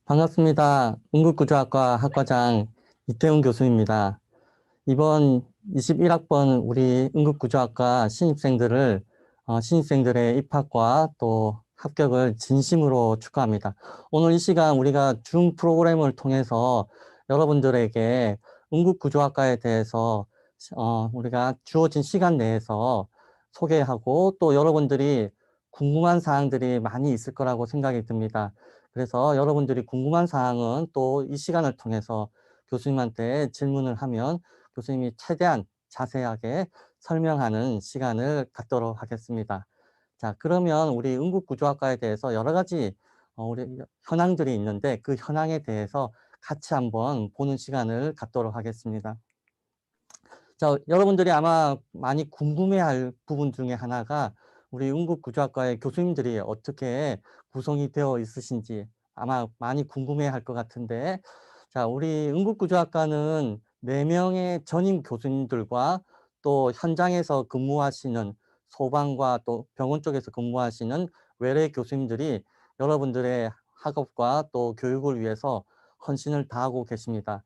반갑습니다. 응급구조학과 학과장 이태훈 교수입니다. 이번 21학번 우리 응급구조학과 신입생들의 입학과 또 합격을 진심으로 축하합니다. 오늘 이 시간 우리가 줌 프로그램을 통해서 여러분들에게 응급구조학과에 대해서 우리가 주어진 시간 내에서 소개하고 또 여러분들이 궁금한 사항들이 많이 있을 거라고 생각이 듭니다. 그래서 여러분들이 궁금한 사항은 또 이 시간을 통해서 교수님한테 질문을 하면 교수님이 최대한 자세하게 설명하는 시간을 갖도록 하겠습니다. 자, 그러면 우리 응급구조학과에 대해서 여러 가지 우리 현황들이 있는데 그 현황에 대해서 같이 한번 보는 시간을 갖도록 하겠습니다. 자, 여러분들이 아마 많이 궁금해할 부분 중에 하나가 우리 응급구조학과의 교수님들이 어떻게 구성이 되어 있으신지 아마 많이 궁금해할 것 같은데, 자, 우리 응급구조학과는 4명의 전임 교수님들과 또 현장에서 근무하시는 소방과 또 병원 쪽에서 근무하시는 외래 교수님들이 여러분들의 학업과 또 교육을 위해서 헌신을 다하고 계십니다.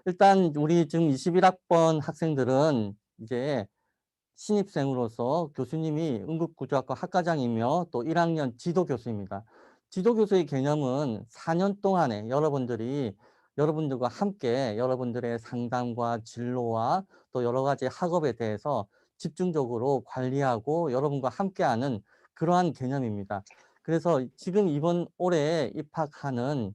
일단 우리 지금 21학번 학생들은 이제 신입생으로서 교수님이 응급구조학과 학과장이며 또 1학년 지도교수입니다. 지도교수의 개념은 4년 동안에 여러분들과 함께 여러분들의 상담과 진로와 또 여러 가지 학업에 대해서 집중적으로 관리하고 여러분과 함께하는 그러한 개념입니다. 그래서 지금 이번 올해 입학하는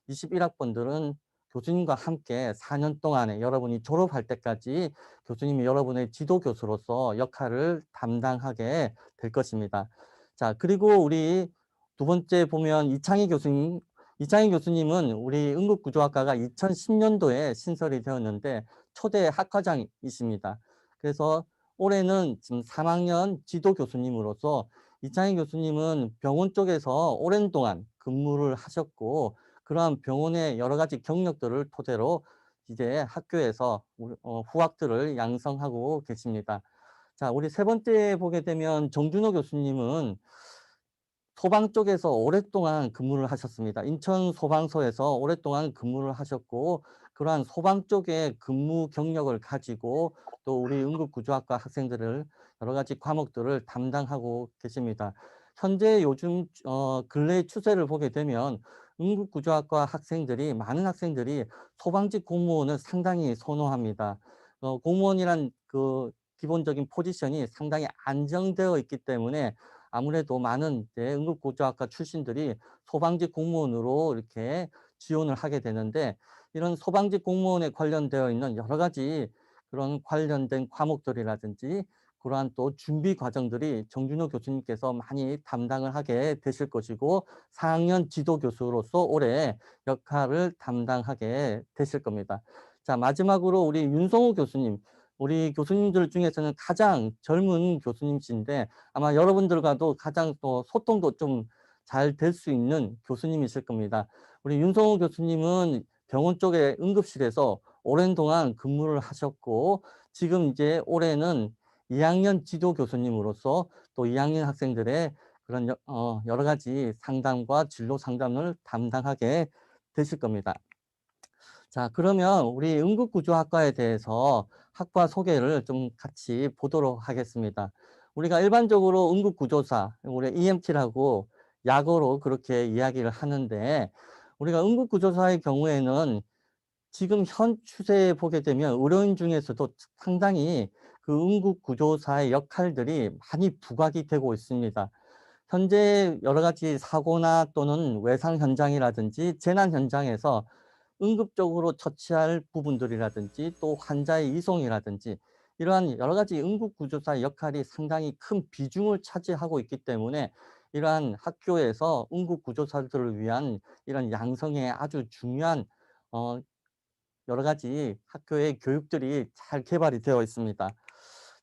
21학번들은 교수님과 함께 4년 동안에 여러분이 졸업할 때까지 교수님이 여러분의 지도 교수로서 역할을 담당하게 될 것입니다. 자, 그리고 우리 두 번째 보면 이창희 교수님은 우리 응급구조학과가 2010년도에 신설이 되었는데 초대 학과장이십니다. 그래서 올해는 지금 3학년 지도 교수님으로서 이창희 교수님은 병원 쪽에서 오랜 동안 근무를 하셨고 그러한 병원의 여러 가지 경력들을 토대로 이제 학교에서 후학들을 양성하고 계십니다. 자, 우리 세 번째 보게 되면 정준호 교수님은 소방 쪽에서 오랫동안 근무를 하셨습니다. 인천 소방서에서 오랫동안 근무를 하셨고 그러한 소방 쪽의 근무 경력을 가지고 또 우리 응급구조학과 학생들을 여러 가지 과목들을 담당하고 계십니다. 현재 요즘 근래 추세를 보게 되면 응급구조학과 많은 학생들이 소방직 공무원을 상당히 선호합니다. 공무원이란 그 기본적인 포지션이 상당히 안정되어 있기 때문에 아무래도 많은 응급구조학과 출신들이 소방직 공무원으로 이렇게 지원을 하게 되는데 이런 소방직 공무원에 관련되어 있는 여러 가지 그런 관련된 과목들이라든지 그러한 또 준비 과정들이 정준호 교수님께서 많이 담당을 하게 되실 것이고 4학년 지도 교수로서 올해 역할을 담당하게 되실 겁니다. 자, 마지막으로 우리 윤성호 교수님, 우리 교수님들 중에서는 가장 젊은 교수님이신데 아마 여러분들과도 가장 또 소통도 좀 잘 될 수 있는 교수님이실 겁니다. 우리 윤성호 교수님은 병원 쪽의 응급실에서 오랜 동안 근무를 하셨고 지금 이제 올해는 2학년 지도 교수님으로서 또 2학년 학생들의 그런 여러 가지 상담과 진로 상담을 담당하게 되실 겁니다. 자, 그러면 우리 응급구조학과에 대해서 학과 소개를 좀 같이 보도록 하겠습니다. 우리가 일반적으로 응급구조사, 우리 EMT라고 약어로 그렇게 이야기를 하는데 우리가 응급구조사의 경우에는 지금 현 추세에 보게 되면 의료인 중에서도 상당히 그 응급구조사의 역할들이 많이 부각이 되고 있습니다. 현재 여러 가지 사고나 또는 외상 현장이라든지 재난 현장에서 응급적으로 처치할 부분들이라든지 또 환자의 이송이라든지 이러한 여러 가지 응급구조사 역할이 상당히 큰 비중을 차지하고 있기 때문에 이러한 학교에서 응급구조사들을 위한 이런 양성에 아주 중요한 어, 여러 가지 학교의 교육들이 잘 개발이 되어 있습니다.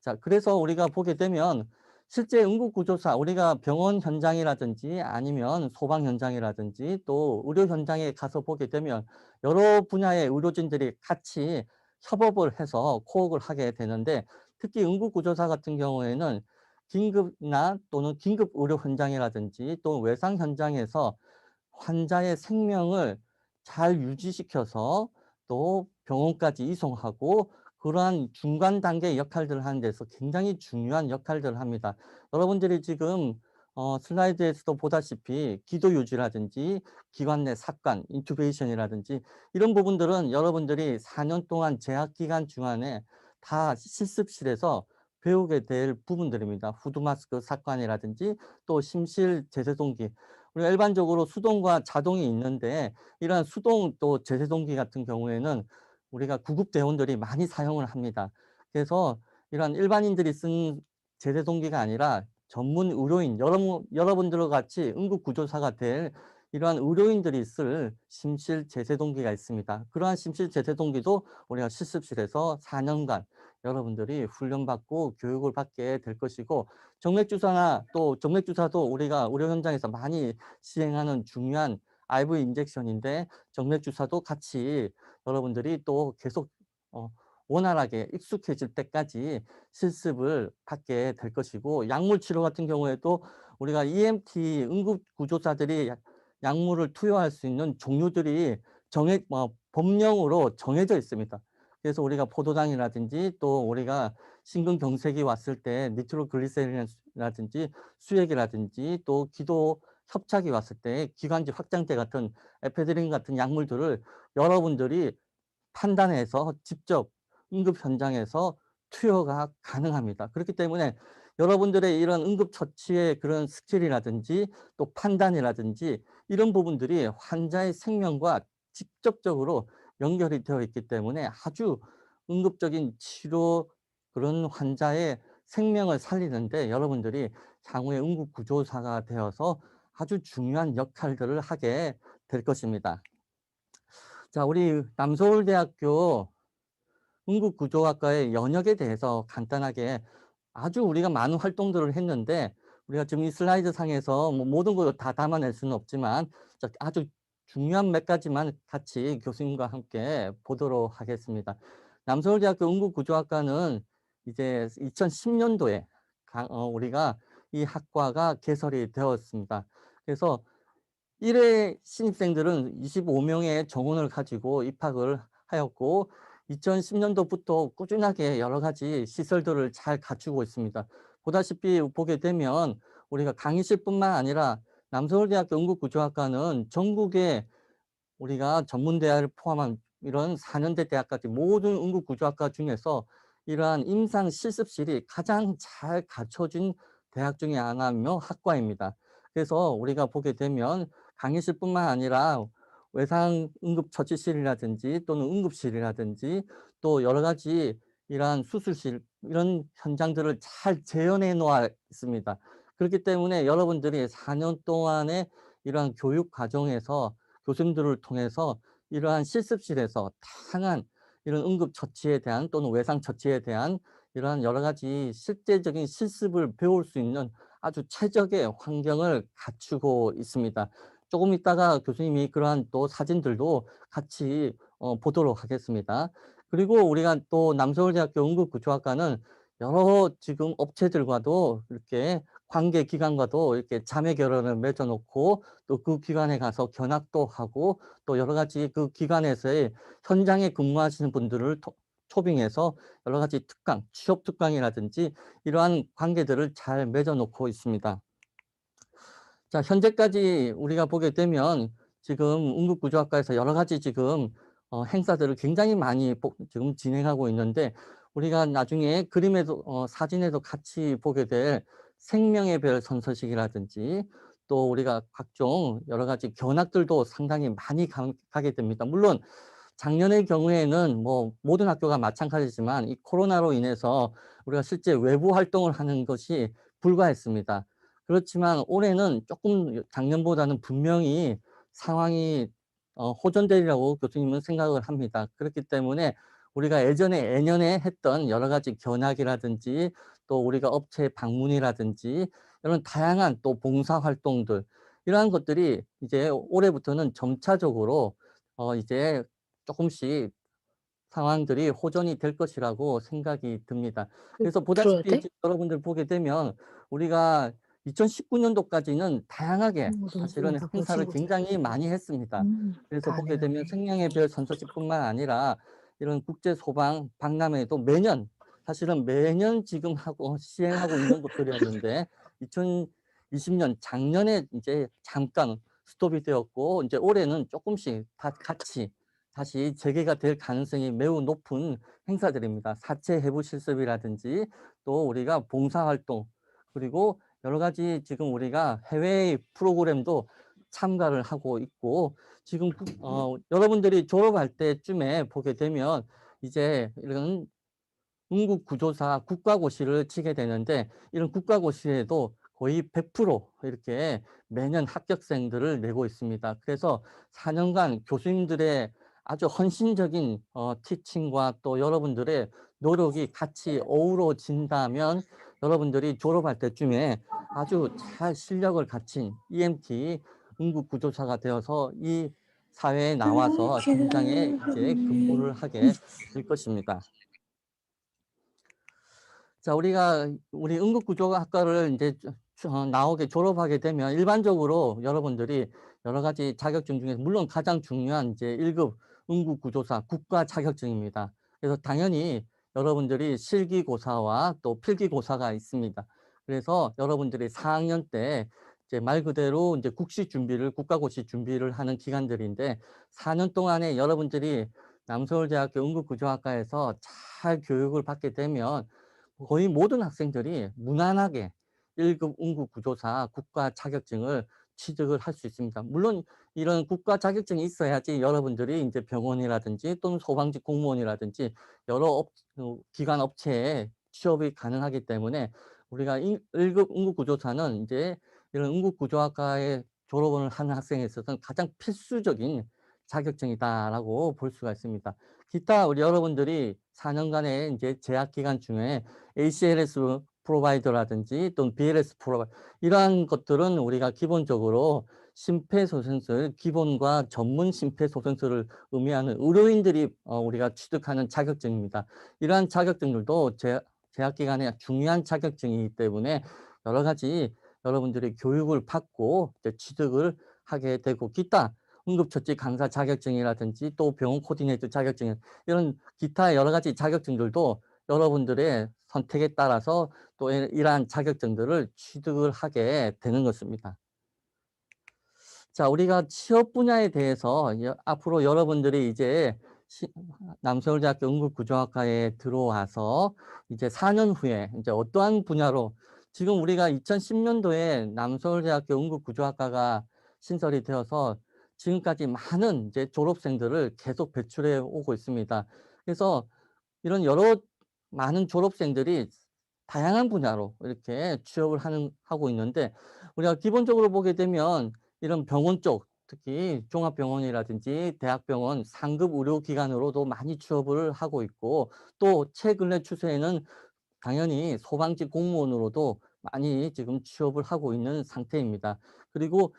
자, 그래서 우리가 보게 되면 실제 응급구조사, 우리가 병원 현장이라든지 아니면 소방 현장이라든지 또 의료 현장에 가서 보게 되면 여러 분야의 의료진들이 같이 협업을 해서 코업을 하게 되는데 특히 응급구조사 같은 경우에는 긴급이나 또는 긴급 의료 현장이라든지 또 외상 현장에서 환자의 생명을 잘 유지시켜서 또 병원까지 이송하고 그러한 중간 단계 역할들을 하는 데서 굉장히 중요한 역할들을 합니다. 여러분들이 지금 슬라이드에서도 보다시피 기도 유지라든지 기관 내 삭관, 인투베이션이라든지 이런 부분들은 여러분들이 4년 동안 재학 기간 중간에 다 실습실에서 배우게 될 부분들입니다. 후드 마스크 삭관이라든지 또 심실 제세동기. 우리가 일반적으로 수동과 자동이 있는데 이러한 수동 또 제세동기 같은 경우에는 우리가 구급 대원들이 많이 사용을 합니다. 그래서 이런 일반인들이 쓴 제세동기가 아니라 전문 의료인 여러분들과 같이 응급구조사가 될 이러한 의료인들이 쓸 심실 제세동기가 있습니다. 그러한 심실 제세동기도 우리가 실습실에서 4년간 여러분들이 훈련받고 교육을 받게 될 것이고 정맥주사나 또 정맥주사도 우리가 의료 현장에서 많이 시행하는 중요한 IV 인젝션인데 정맥주사도 같이 여러분들이 또 계속 어 원활하게 익숙해질 때까지 실습을 받게 될 것이고 약물 치료 같은 경우에도 우리가 EMT 응급구조사들이 약물을 투여할 수 있는 종류들이 법령으로 정해져 있습니다. 그래서 우리가 포도당이라든지 또 우리가 심근경색이 왔을 때 니트로글리세린이라든지 수액이라든지 또 기도 협착이 왔을 때 기관지 확장제 같은 에페드린 같은 약물들을 여러분들이 판단해서 직접 응급 현장에서 투여가 가능합니다. 그렇기 때문에 여러분들의 이런 응급처치의 그런 스킬이라든지 또 판단이라든지 이런 부분들이 환자의 생명과 직접적으로 연결이 되어 있기 때문에 아주 응급적인 치료 그런 환자의 생명을 살리는데 여러분들이 향후에 응급구조사가 되어서 아주 중요한 역할들을 하게 될 것입니다. 자, 우리 남서울대학교 응급구조학과의 연역에 대해서 간단하게 아주 우리가 많은 활동들을 했는데 우리가 지금 이 슬라이드 상에서 뭐 모든 걸 다 담아낼 수는 없지만 아주 중요한 몇 가지만 같이 교수님과 함께 보도록 하겠습니다. 남서울대학교 응급구조학과는 이제 2010년도에 우리가 이 학과가 개설이 되었습니다. 그래서 1회 신입생들은 25명의 정원을 가지고 입학을 하였고 2010년도부터 꾸준하게 여러 가지 시설들을 잘 갖추고 있습니다. 보다시피 보게 되면 우리가 강의실뿐만 아니라 남서울대학교 응급구조학과는 전국의 우리가 전문대학을 포함한 이런 4년제 대학까지 모든 응급구조학과 중에서 이러한 임상 실습실이 가장 잘 갖춰진 대학 중에 하나며 학과입니다. 그래서 우리가 보게 되면 강의실뿐만 아니라 외상 응급처치실이라든지 또는 응급실이라든지 또 여러 가지 이러한 수술실 이런 현장들을 잘 재현해 놓아 있습니다. 그렇기 때문에 여러분들이 4년 동안의 이러한 교육 과정에서 교수님들을 통해서 이러한 실습실에서 다양한 이런 응급처치에 대한 또는 외상처치에 대한 이러한 여러 가지 실제적인 실습을 배울 수 있는 아주 최적의 환경을 갖추고 있습니다. 조금 있다가 교수님이 그러한 또 사진들도 같이 보도록 하겠습니다. 그리고 우리가 또 남서울대학교 응급구조학과는 여러 지금 업체들과도 이렇게 관계 기관과도 이렇게 자매 결연을 맺어 놓고 또 그 기관에 가서 견학도 하고 또 여러 가지 그 기관에서의 현장에 근무하시는 분들을 초빙해서 여러 가지 특강, 취업 특강이라든지 이러한 관계들을 잘 맺어 놓고 있습니다. 자, 현재까지 우리가 보게 되면 지금 응급구조학과에서 여러 가지 지금 행사들을 굉장히 많이 지금 진행하고 있는데 우리가 나중에 그림에도 사진에도 같이 보게 될 생명의 별 선서식이라든지 또 우리가 각종 여러 가지 견학들도 상당히 많이 가게 됩니다. 물론 작년의 경우에는 뭐 모든 학교가 마찬가지지만 이 코로나로 인해서 우리가 실제 외부 활동을 하는 것이 불가했습니다. 그렇지만 올해는 조금 작년보다는 분명히 상황이 호전되리라고 교수님은 생각을 합니다. 그렇기 때문에 우리가 예전에 예년에 했던 여러 가지 견학이라든지 또 우리가 업체 방문이라든지 이런 다양한 또 봉사 활동들 이러한 것들이 이제 올해부터는 점차적으로 이제 조금씩 상황들이 호전이 될 것이라고 생각이 듭니다. 그래서 들어야 보다시피 돼? 지금 여러분들 보게 되면 우리가 2019년도까지는 다양하게 사실은 농부 행사를 보직이죠. 굉장히 많이 했습니다. 그래서 보게 되면 다녀왔네. 생명의 별 선서식뿐만 아니라 이런 국제 소방 박람회도 매년 사실은 매년 지금 하고 시행하고 있는 것들이었는데 2020년 작년에 이제 잠깐 스톱이 되었고 이제 올해는 조금씩 다 같이 다시 재개가 될 가능성이 매우 높은 행사들입니다. 사체 해부 실습이라든지 또 우리가 봉사활동 그리고 여러 가지 지금 우리가 해외 프로그램도 참가를 하고 있고 지금 여러분들이 졸업할 때쯤에 보게 되면 이제 이런 응급구조사 국가고시를 치게 되는데 이런 국가고시에도 거의 100% 이렇게 매년 합격생들을 내고 있습니다. 그래서 4년간 교수님들의 아주 헌신적인 티칭과 또 여러분들의 노력이 같이 어우러진다면 여러분들이 졸업할 때쯤에 아주 잘 실력을 갖춘 EMT 응급구조사가 되어서 이 사회에 나와서 현장에 이제 근무를 하게 될 것입니다. 자, 우리 응급구조학과를 이제 나오게 졸업하게 되면 일반적으로 여러분들이 여러 가지 자격증 중에서 물론 가장 중요한 이제 1급 응급구조사 국가 자격증입니다. 그래서 당연히 여러분들이 실기고사와 또 필기고사가 있습니다. 그래서 여러분들이 4학년 때 이제 말 그대로 이제 국시 준비를 국가고시 준비를 하는 기간들인데 4년 동안에 여러분들이 남서울대학교 응급구조학과에서 잘 교육을 받게 되면 거의 모든 학생들이 무난하게 1급 응급구조사 국가 자격증을 취득을 할 수 있습니다. 물론 이런 국가 자격증이 있어야지 여러분들이 이제 병원이라든지 또는 소방직 공무원이라든지 여러 기관 업체에 취업이 가능하기 때문에 우리가 1급 응급구조사는 이제 이런 응급구조학과에 졸업을 하는 학생에 있어서는 가장 필수적인 자격증이다라고 볼 수가 있습니다. 기타 우리 여러분들이 4년간의 이제 재학 기간 중에 ACLS 프로바이더라든지 또는 BLS 프로바이더 이러한 것들은 우리가 기본적으로 심폐소생술 기본과 전문 심폐소생술을 의미하는 의료인들이 우리가 취득하는 자격증입니다. 이러한 자격증들도 재학 기간에 중요한 자격증이기 때문에 여러 가지 여러분들이 교육을 받고 이제 취득을 하게 되고 기타 응급처치 강사 자격증이라든지 또 병원 코디네이터 자격증 이런 기타 여러 가지 자격증들도 여러분들의 선택에 따라서 또 이러한 자격증들을 취득을 하게 되는 것입니다. 자, 우리가 취업 분야에 대해서 앞으로 여러분들이 이제 남서울대학교 응급구조학과에 들어와서 이제 4년 후에 이제 어떠한 분야로 지금 우리가 2010년도에 남서울대학교 응급구조학과가 신설이 되어서 지금까지 많은 이제 졸업생들을 계속 배출해 오고 있습니다. 그래서 이런 여러 많은 졸업생들이 다양한 분야로 이렇게 취업을 하고 있는데 우리가 기본적으로 보게 되면 이런 병원 쪽 특히 종합병원이라든지 대학병원 상급 의료기관으로도 많이 취업을 하고 있고 또 최근래 추세에는 당연히 소방직 공무원으로도 많이 지금 취업을 하고 있는 상태입니다. 그리고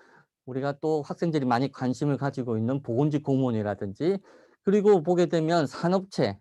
우리가 또 학생들이 많이 관심을 가지고 있는 보건직 공무원이라든지 그리고 보게 되면 산업체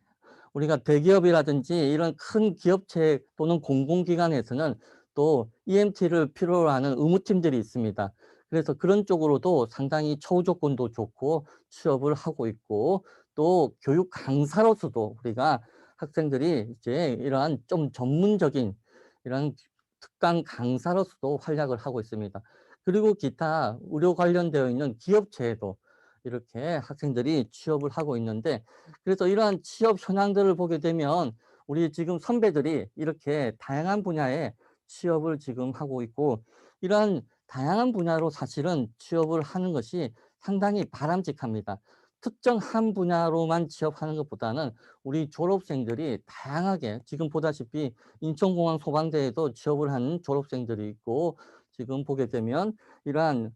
우리가 대기업이라든지 이런 큰 기업체 또는 공공기관에서는 또 EMT를 필요로 하는 의무팀들이 있습니다. 그래서 그런 쪽으로도 상당히 처우 조건도 좋고 취업을 하고 있고 또 교육 강사로서도 우리가 학생들이 이제 이러한 좀 전문적인 이런 특강 강사로서도 활약을 하고 있습니다. 그리고 기타 의료 관련되어 있는 기업체에도 이렇게 학생들이 취업을 하고 있는데 그래서 이러한 취업 현황들을 보게 되면 우리 지금 선배들이 이렇게 다양한 분야에 취업을 지금 하고 있고 이러한 다양한 분야로 사실은 취업을 하는 것이 상당히 바람직합니다. 특정 한 분야로만 취업하는 것보다는 우리 졸업생들이 다양하게 지금 보다시피 인천공항 소방대에도 취업을 하는 졸업생들이 있고 지금 보게 되면 이러한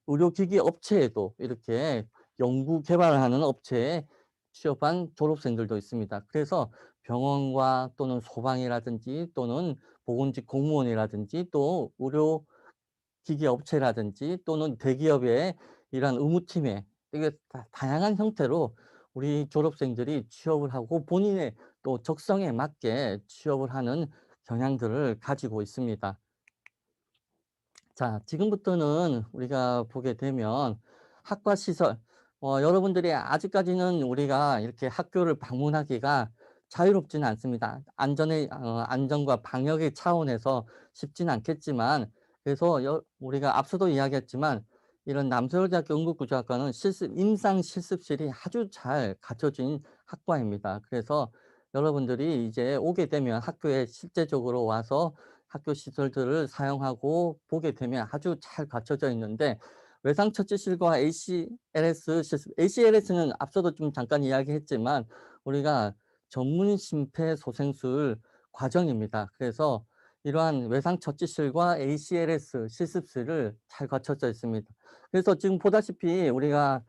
의료기기 업체에도 이렇게 연구 개발하는 업체에 취업한 졸업생들도 있습니다. 그래서 병원과 또는 소방이라든지 또는 보건직 공무원이라든지 또 의료기기 업체라든지 또는 대기업의 이러한 의무팀에 이게 다양한 형태로 우리 졸업생들이 취업을 하고 본인의 또 적성에 맞게 취업을 하는 경향들을 가지고 있습니다. 자, 지금부터는 우리가 보게 되면 학과 시설, 여러분들이 아직까지는 우리가 이렇게 학교를 방문하기가 자유롭지는 않습니다. 안전과 방역의 차원에서 쉽지는 않겠지만, 그래서 우리가 앞서도 이야기했지만, 이런 남서울대학교 응급구조학과는 임상 실습실이 아주 잘 갖춰진 학과입니다. 그래서 여러분들이 이제 오게 되면 학교에 실제적으로 와서 학교 시설들을 사용하고 보게 되면 아주 잘 갖춰져 있는데, 외상처치실과 ACLS 실습, ACLS는 앞서도 좀 잠깐 이야기했지만 우리가 전문 심폐소생술 과정입니다. 그래서 이러한 외상처치실과 ACLS 실습실을 잘 갖춰져 있습니다. 그래서 지금 보다시피 우리가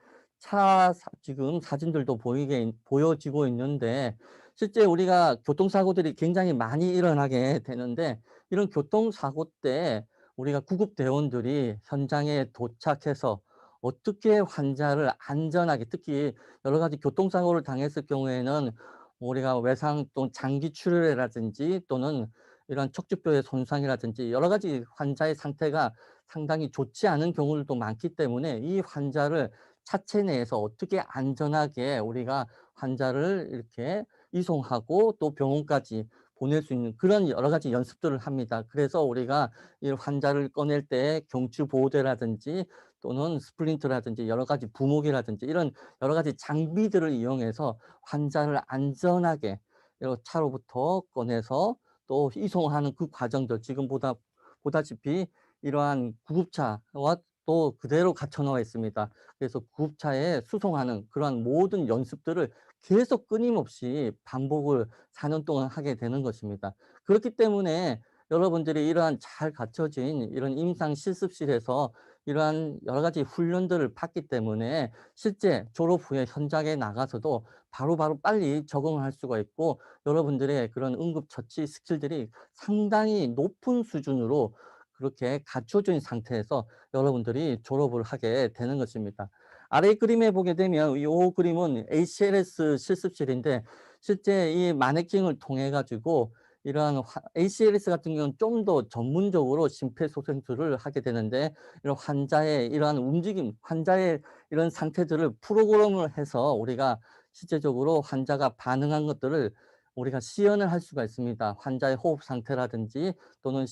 지금 사진들도 보여지고 있는데, 실제 우리가 교통사고들이 굉장히 많이 일어나게 되는데, 이런 교통사고 때 우리가 구급대원들이 현장에 도착해서 어떻게 환자를 안전하게, 특히 여러 가지 교통사고를 당했을 경우에는 우리가 외상 또는 장기 출혈이라든지 또는 이런 척추뼈의 손상이라든지 여러 가지 환자의 상태가 상당히 좋지 않은 경우들도 많기 때문에, 이 환자를 차체 내에서 어떻게 안전하게 우리가 환자를 이렇게 이송하고 또 병원까지 보낼 수 있는 그런 여러 가지 연습들을 합니다. 그래서 우리가 이 환자를 꺼낼 때 경추 보호대라든지 또는 스플린트라든지 여러 가지 부목이라든지 이런 여러 가지 장비들을 이용해서 환자를 안전하게 차로부터 꺼내서 또 이송하는 그 과정들, 지금 보다시피 이러한 구급차와 또 그대로 갖춰 나와 있습니다. 그래서 구급차에 수송하는 그러한 모든 연습들을 계속 끊임없이 반복을 4년 동안 하게 되는 것입니다. 그렇기 때문에 여러분들이 이러한 잘 갖춰진 이런 임상 실습실에서 이러한 여러 가지 훈련들을 받기 때문에 실제 졸업 후에 현장에 나가서도 바로바로 빨리 적응을 할 수가 있고, 여러분들의 그런 응급처치 스킬들이 상당히 높은 수준으로 그렇게 갖춰진 상태에서 여러분들이 졸업을 하게 되는 것입니다. 아래 그림에 보게 되면 이 그림은 ACLS 실습실인데, 실제 이 마네킹을 통해 가지고 이러한 ACLS 같은 경우는 좀 더 전문적으로 심폐소생술을 하게 되는데, 이런 환자의 이러한 움직임, 환자의 이런 상태들을 프로그램을 해서 우리가 실제적으로 환자가 반응한 것들을 우리가 시연을 할 수가 있습니다. 환자의 호흡 상태라든지 또는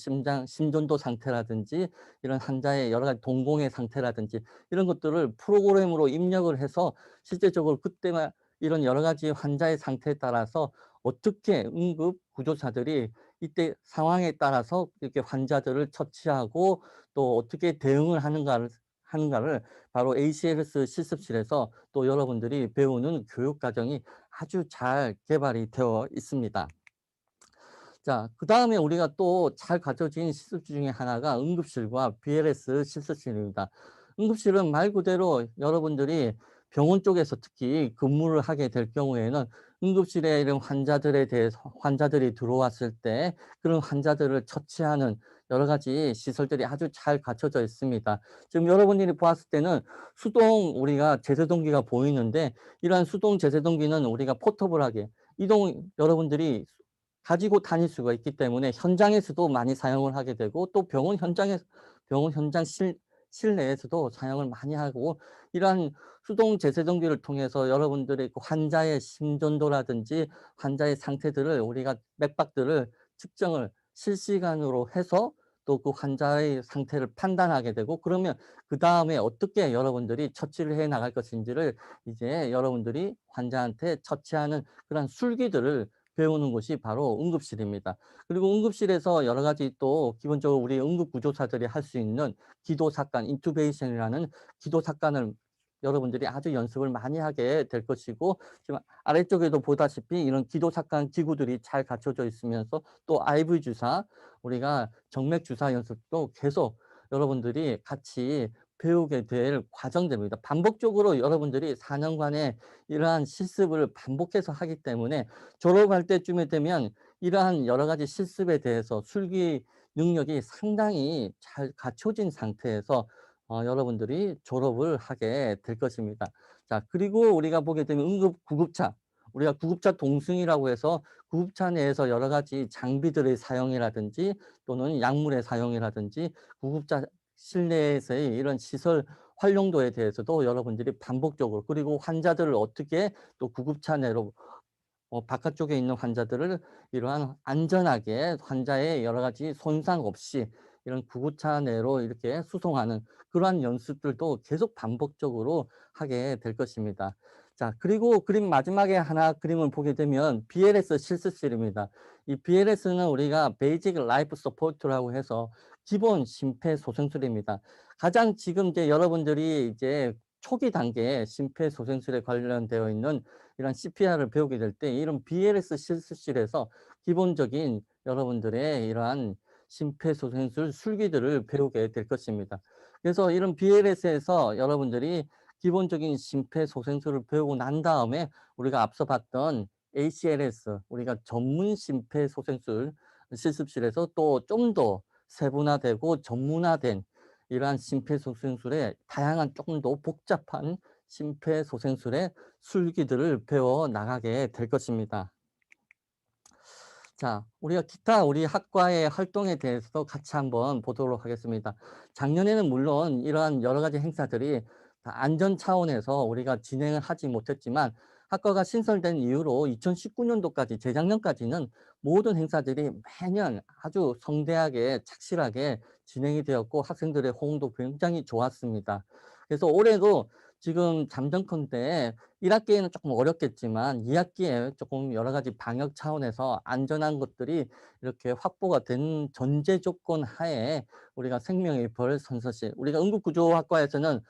심전도 상태라든지 이런 환자의 여러 가지 동공의 상태라든지 이런 것들을 프로그램으로 입력을 해서 실제적으로 그때만 이런 여러 가지 환자의 상태에 따라서 어떻게 응급 구조사들이 이때 상황에 따라서 이렇게 환자들을 처치하고 또 어떻게 대응을 하는가를 바로 ACLS 실습실에서 또 여러분들이 배우는 교육 과정이 아주 잘 개발이 되어 있습니다. 자, 그다음에 우리가 또 잘 갖춰진 실습지 중에 하나가 응급실과 BLS 실습실입니다. 응급실은 말 그대로 여러분들이 병원 쪽에서 특히 근무를 하게 될 경우에는 응급실에 이런 환자들이 들어왔을 때 그런 환자들을 처치하는 여러 가지 시설들이 아주 잘 갖춰져 있습니다. 지금 여러분들이 보았을 때는 우리가 제세동기가 보이는데, 이러한 수동 제세동기는 우리가 포터블하게 여러분들이 가지고 다닐 수가 있기 때문에 현장에서도 많이 사용을 하게 되고, 또 병원 현장 실내에서도 사용을 많이 하고, 이러한 수동 제세동기를 통해서 여러분들의 그 환자의 심전도라든지 환자의 상태들을 우리가 맥박들을 측정을 실시간으로 해서 또 그 환자의 상태를 판단하게 되고, 그러면 그다음에 어떻게 여러분들이 처치를 해 나갈 것인지를 이제 여러분들이 환자한테 처치하는 그런 술기들을 배우는 곳이 바로 응급실입니다. 그리고 응급실에서 여러 가지 또 기본적으로 우리 응급구조사들이 할 수 있는 기도삭간, 인투베이션이라는 기도삭간을 여러분들이 아주 연습을 많이 하게 될 것이고, 지금 아래쪽에도 보다시피 이런 기도삭간 기구들이 잘 갖춰져 있으면서 또 IV 주사, 우리가 정맥 주사 연습도 계속 여러분들이 같이 배우게 될 과정들입니다. 반복적으로 여러분들이 4년간의 이러한 실습을 반복해서 하기 때문에 졸업할 때쯤에 되면 이러한 여러 가지 실습에 대해서 술기 능력이 상당히 잘 갖춰진 상태에서 여러분들이 졸업을 하게 될 것입니다. 자, 그리고 우리가 보게 되면 구급차. 우리가 구급차 동승이라고 해서 구급차 내에서 여러 가지 장비들의 사용이라든지 또는 약물의 사용이라든지 구급차 실내에서의 이런 시설 활용도에 대해서도 여러분들이 반복적으로, 그리고 환자들을 어떻게 또 구급차 내로 바깥쪽에 있는 환자들을 이러한 안전하게 환자의 여러 가지 손상 없이 이런 구급차 내로 이렇게 수송하는 그러한 연습들도 계속 반복적으로 하게 될 것입니다. 자, 그리고 그림 마지막에 하나 그림을 보게 되면 BLS 실습실입니다. 이 BLS는 우리가 베이직 라이프 서포트라고 해서 기본 심폐소생술입니다. 가장 지금 이제 여러분들이 이제 초기 단계에 심폐소생술에 관련되어 있는 이런 CPR을 배우게 될 때 이런 BLS 실습실에서 기본적인 여러분들의 이러한 심폐소생술 술기들을 배우게 될 것입니다. 그래서 이런 BLS에서 여러분들이 기본적인 심폐소생술을 배우고 난 다음에 우리가 앞서 봤던 ACLS, 우리가 전문 심폐소생술 실습실에서 또 좀 더 세분화되고 전문화된 이러한 심폐소생술의 다양한 조금 더 복잡한 심폐소생술의 술기들을 배워 나가게 될 것입니다. 자, 우리가 기타 우리 학과의 활동에 대해서도 같이 한번 보도록 하겠습니다. 작년에는 물론 이러한 여러 가지 행사들이 다 안전 차원에서 우리가 진행을 하지 못했지만 학과가 신설된 이후로 2019년도까지 재작년까지는 모든 행사들이 매년 아주 성대하게 착실하게 진행이 되었고 학생들의 호응도 굉장히 좋았습니다. 그래서 올해도 지금 잠정컨대 1학기에는 조금 어렵겠지만 2학기에 조금 여러 가지 방역 차원에서 안전한 것들이 이렇게 확보가 된 전제 조건 하에 우리가 생명의 벌 선서실, 우리가 응급구조학과에서는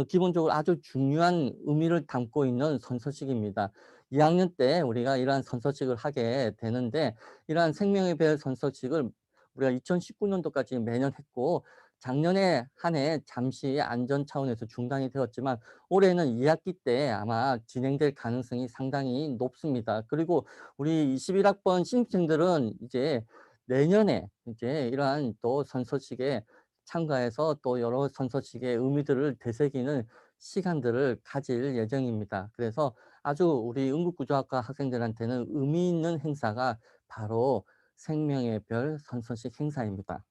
기본적으로 아주 중요한 의미를 담고 있는 선서식입니다. 2학년 때 우리가 이러한 선서식을 하게 되는데 이러한 생명의 별 선서식을 우리가 2019년도까지 매년 했고 작년에 한 해 잠시 안전 차원에서 중단이 되었지만 올해는 2학기 때 아마 진행될 가능성이 상당히 높습니다. 그리고 우리 21학번 신입생들은 이제 내년에 이제 이러한 또 선서식에 참가해서 또 여러 선서식의 의미들을 되새기는 시간들을 가질 예정입니다. 그래서 아주 우리 응급구조학과 학생들한테는 의미 있는 행사가 바로 생명의 별 선서식 행사입니다.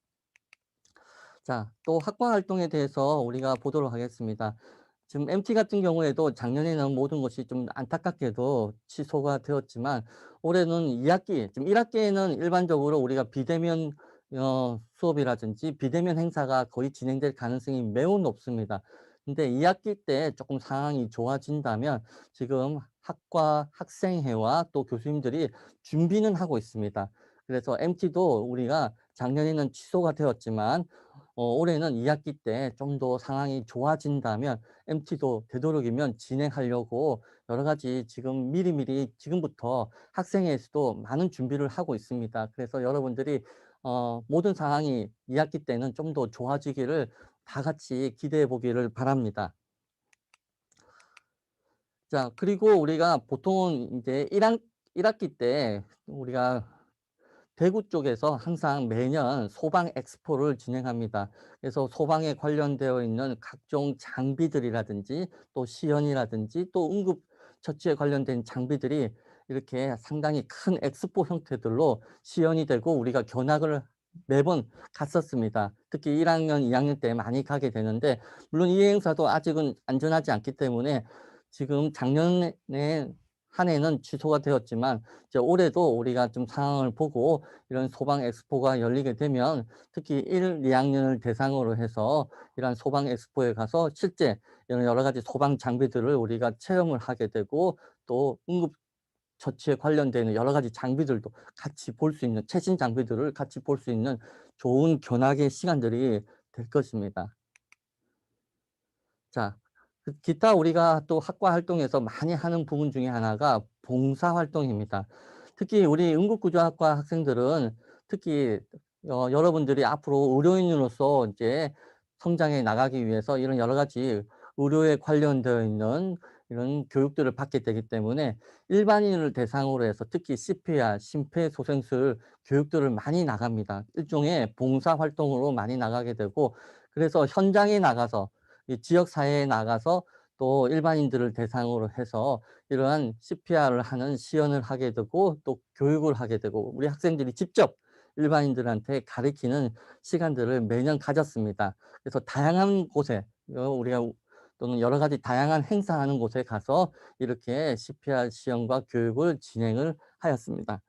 자, 또 학과 활동에 대해서 우리가 보도록 하겠습니다. 지금 MT 같은 경우에도 작년에는 모든 것이 좀 안타깝게도 취소가 되었지만 올해는 2학기, 지금 1학기에는 일반적으로 우리가 비대면 수업이라든지 비대면 행사가 거의 진행될 가능성이 매우 높습니다. 근데 2학기 때 조금 상황이 좋아진다면 지금 학과 학생회와 또 교수님들이 준비는 하고 있습니다. 그래서 MT도 우리가 작년에는 취소가 되었지만 올해는 2학기 때 좀 더 상황이 좋아진다면 MT도 되도록이면 진행하려고 여러 가지 지금 미리미리 지금부터 학생회에서도 많은 준비를 하고 있습니다. 그래서 여러분들이 모든 상황이 2학기 때는 좀 더 좋아지기를 다 같이 기대해 보기를 바랍니다. 자, 그리고 우리가 보통은 이제 1학기 때 우리가 대구 쪽에서 항상 매년 소방 엑스포를 진행합니다. 그래서 소방에 관련되어 있는 각종 장비들이라든지 또 시연이라든지 또 응급 처치에 관련된 장비들이 이렇게 상당히 큰 엑스포 형태들로 시연이 되고 우리가 견학을 매번 갔었습니다. 특히 1학년, 2학년 때 많이 가게 되는데 물론 이 행사도 아직은 안전하지 않기 때문에 지금 작년에 한 해는 취소가 되었지만 이제 올해도 우리가 좀 상황을 보고 이런 소방 엑스포가 열리게 되면 특히 1, 2학년을 대상으로 해서 이런 소방 엑스포에 가서 실제 이런 여러 가지 소방 장비들을 우리가 체험을 하게 되고 또 응급 처치에 관련되는 여러 가지 장비들도 같이 볼 수 있는 최신 장비들을 같이 볼 수 있는 좋은 견학의 시간들이 될 것입니다. 자, 기타 우리가 또 학과 활동에서 많이 하는 부분 중에 하나가 봉사 활동입니다. 특히 우리 응급구조학과 학생들은 특히 여러분들이 앞으로 의료인으로서 이제 성장해 나가기 위해서 이런 여러 가지 의료에 관련되어 있는 이런 교육들을 받게 되기 때문에 일반인을 대상으로 해서 특히 CPR, 심폐소생술 교육들을 많이 나갑니다. 일종의 봉사 활동으로 많이 나가게 되고 그래서 현장에 나가서 이 지역 사회에 나가서 또 일반인들을 대상으로 해서 이러한 CPR을 하는 시연을 하게 되고 또 교육을 하게 되고 우리 학생들이 직접 일반인들한테 가르치는 시간들을 매년 가졌습니다. 그래서 다양한 곳에 우리가 또는 여러 가지 다양한 행사하는 곳에 가서 이렇게 CPR 시험과 교육을 진행을 하였습니다.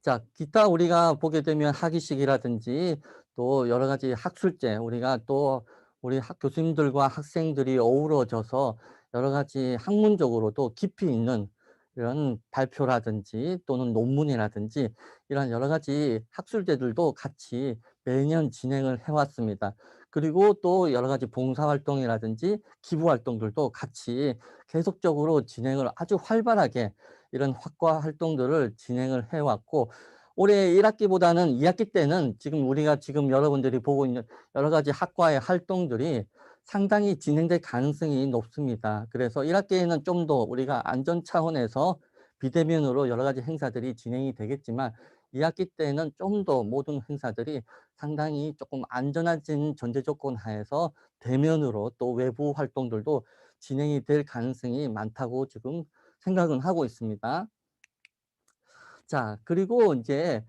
자, 기타 우리가 보게 되면 학위식이라든지 또 여러 가지 학술제, 우리가 또 우리 교수님들과 학생들이 어우러져서 여러 가지 학문적으로도 깊이 있는 이런 발표라든지 또는 논문이라든지 이런 여러 가지 학술제들도 같이 매년 진행을 해왔습니다. 그리고 또 여러 가지 봉사활동이라든지 기부활동들도 같이 계속적으로 진행을 아주 활발하게 이런 학과 활동들을 진행을 해왔고, 올해 1학기보다는 2학기 때는 지금 우리가 지금 여러분들이 보고 있는 여러 가지 학과의 활동들이 상당히 진행될 가능성이 높습니다. 그래서 1학기에는 좀 더 우리가 안전 차원에서 비대면으로 여러 가지 행사들이 진행이 되겠지만 2학기 때는 좀 더 모든 행사들이 상당히 조금 안전해진 전제 조건 하에서 대면으로 또 외부 활동들도 진행이 될 가능성이 많다고 지금 생각은 하고 있습니다. 자, 그리고 이제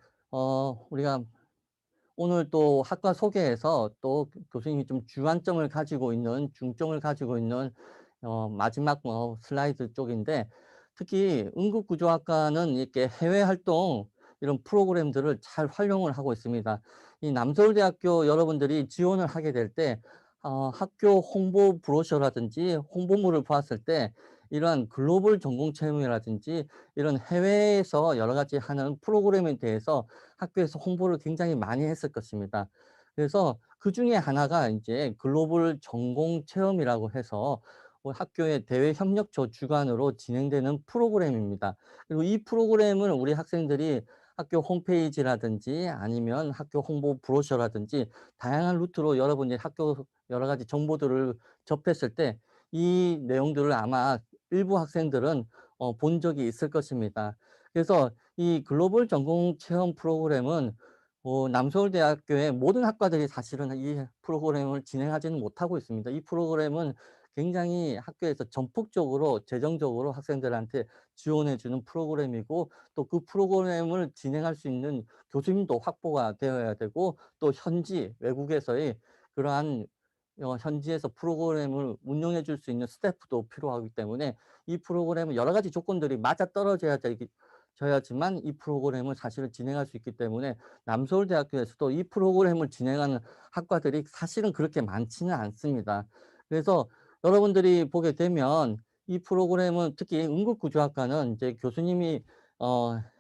우리가 오늘 또 학과 소개에서 또 교수님이 좀 주안점을 가지고 있는 중점을 가지고 있는 마지막 슬라이드 쪽인데, 특히 응급구조학과는 이렇게 해외 활동 이런 프로그램들을 잘 활용을 하고 있습니다. 이 남서울대학교 여러분들이 지원을 하게 될 때 학교 홍보 브로셔라든지 홍보물을 보았을 때 이러한 글로벌 전공 체험이라든지 이런 해외에서 여러 가지 하는 프로그램에 대해서 학교에서 홍보를 굉장히 많이 했을 것입니다. 그래서 그중에 하나가 이제 글로벌 전공 체험이라고 해서 학교의 대외 협력처 주관으로 진행되는 프로그램입니다. 그리고 이 프로그램을 우리 학생들이 학교 홈페이지라든지 아니면 학교 홍보 브로셔라든지 다양한 루트로 여러분이 학교 여러 가지 정보들을 접했을 때 이 내용들을 아마 일부 학생들은 본 적이 있을 것입니다. 그래서 이 글로벌 전공 체험 프로그램은 남서울대학교의 모든 학과들이 사실은 이 프로그램을 진행하지는 못하고 있습니다. 이 프로그램은 굉장히 학교에서 전폭적으로 재정적으로 학생들한테 지원해 주는 프로그램이고, 또 그 프로그램을 진행할 수 있는 교수님도 확보가 되어야 되고, 또 현지 외국에서의 그러한 현지에서 프로그램을 운영해 줄 수 있는 스태프도 필요하기 때문에 이 프로그램은 여러 가지 조건들이 맞아떨어져야 되기 져야지만 이 프로그램을 사실은 진행할 수 있기 때문에 남서울대학교에서도 이 프로그램을 진행하는 학과들이 사실은 그렇게 많지는 않습니다. 그래서 여러분들이 보게 되면 이 프로그램은 특히 응급구조학과는 이제 교수님이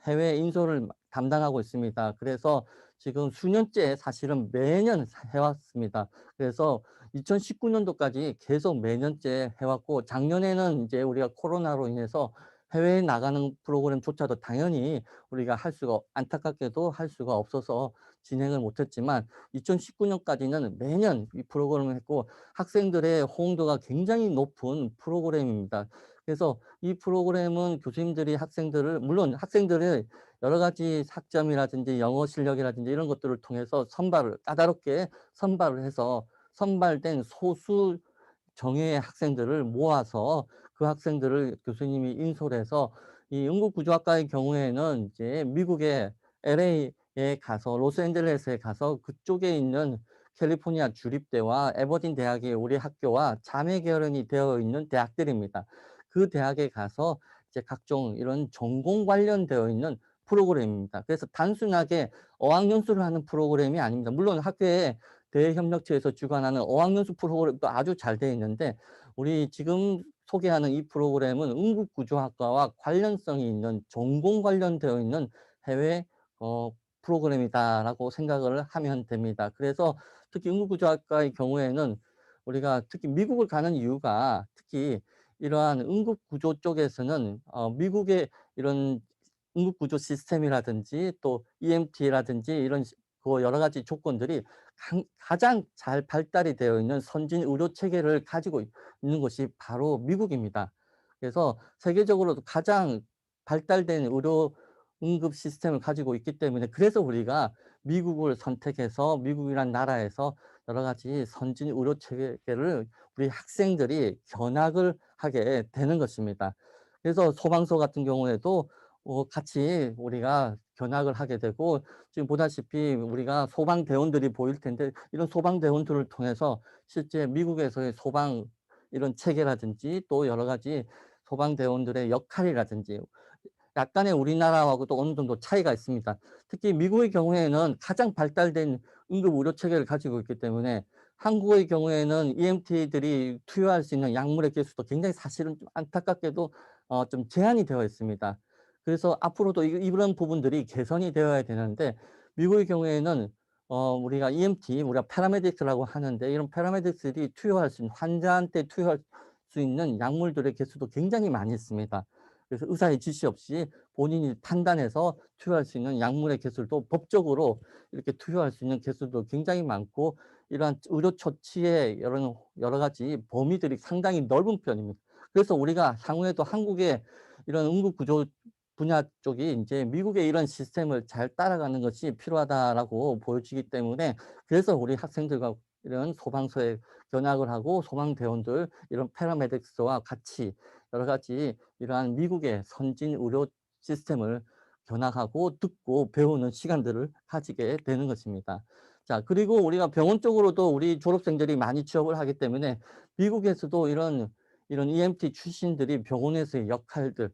해외 인솔을 담당하고 있습니다. 그래서 지금 수년째 사실은 매년 해왔습니다. 그래서 2019년도까지 계속 매년째 해왔고, 작년에는 이제 우리가 코로나로 인해서 해외에 나가는 프로그램조차도 당연히 우리가 할 수가 안타깝게도 할 수가 없어서 진행을 못했지만 2019년까지는 매년 이 프로그램을 했고 학생들의 호응도가 굉장히 높은 프로그램입니다. 그래서 이 프로그램은 교수님들이 학생들을 물론 학생들의 여러 가지 학점이라든지 영어 실력이라든지 이런 것들을 통해서 선발을 까다롭게 선발을 해서 선발된 소수 정예의 학생들을 모아서 그 학생들을 교수님이 인솔해서 이 응급구조학과의 경우에는 이제 미국의 LA에 가서 로스앤젤레스에 가서 그쪽에 있는 캘리포니아 주립대와 에버딘 대학이 우리 학교와 자매 결연이 되어 있는 대학들입니다. 그 대학에 가서 이제 각종 이런 전공 관련되어 있는 프로그램입니다. 그래서 단순하게 어학연수를 하는 프로그램이 아닙니다. 물론 학교에 대협력처에서 주관하는 어학연수 프로그램도 아주 잘 되어 있는데, 우리 지금 소개하는 이 프로그램은 응급구조학과와 관련성이 있는 전공 관련되어 있는 해외 프로그램이다라고 생각을 하면 됩니다. 그래서 특히 응급구조학과의 경우에는 우리가 특히 미국을 가는 이유가 특히 이러한 응급구조 쪽에서는 미국의 이런 응급구조 시스템이라든지 또 EMT라든지 이런 그 여러 가지 조건들이 가장 잘 발달이 되어 있는 선진 의료 체계를 가지고 있는 것이 바로 미국입니다. 그래서 세계적으로도 가장 발달된 의료 응급 시스템을 가지고 있기 때문에 그래서 우리가 미국을 선택해서 미국이란 나라에서 여러 가지 선진 의료 체계를 우리 학생들이 견학을 하게 되는 것입니다. 그래서 소방서 같은 경우에도 같이 우리가 견학을 하게 되고 지금 보다시피 우리가 소방대원들이 보일 텐데 이런 소방대원들을 통해서 실제 미국에서의 소방 이런 체계라든지 또 여러 가지 소방대원들의 역할이라든지 약간의 우리나라하고 또 어느 정도 차이가 있습니다. 특히 미국의 경우에는 가장 발달된 응급 의료 체계를 가지고 있기 때문에 한국의 경우에는 EMT들이 투여할 수 있는 약물의 개수도 굉장히 사실은 좀 안타깝게도 좀 제한이 되어 있습니다. 그래서 앞으로도 이런 부분들이 개선이 되어야 되는데 미국의 경우에는 우리가 EMT, 우리가 패러메딕스라고 하는데 이런 패러메딕스들이 투여할 수 있는 환자한테 투여할 수 있는 약물들의 개수도 굉장히 많이 있습니다. 그래서 의사의 지시 없이 본인이 판단해서 투여할 수 있는 약물의 개수도 법적으로 이렇게 투여할 수 있는 개수도 굉장히 많고 이러한 의료 처치의 여러 가지 범위들이 상당히 넓은 편입니다. 그래서 우리가 향후에도 한국의 이런 응급구조 분야 쪽이 인제 미국의 이런 시스템을 잘 따라가는 것이 필요하다라고 보여지기 때문에 그래서 우리 학생들과 이런 소방서에 견학을 하고 소방대원들 이런 패러메딕스와 같이 여러 가지 이러한 미국의 선진 의료 시스템을 견학하고 듣고 배우는 시간들을 가지게 되는 것입니다. 자, 그리고 우리가 병원 쪽으로도 우리 졸업생들이 많이 취업을 하기 때문에 미국에서도 이런 EMT 출신들이 병원에서의 역할들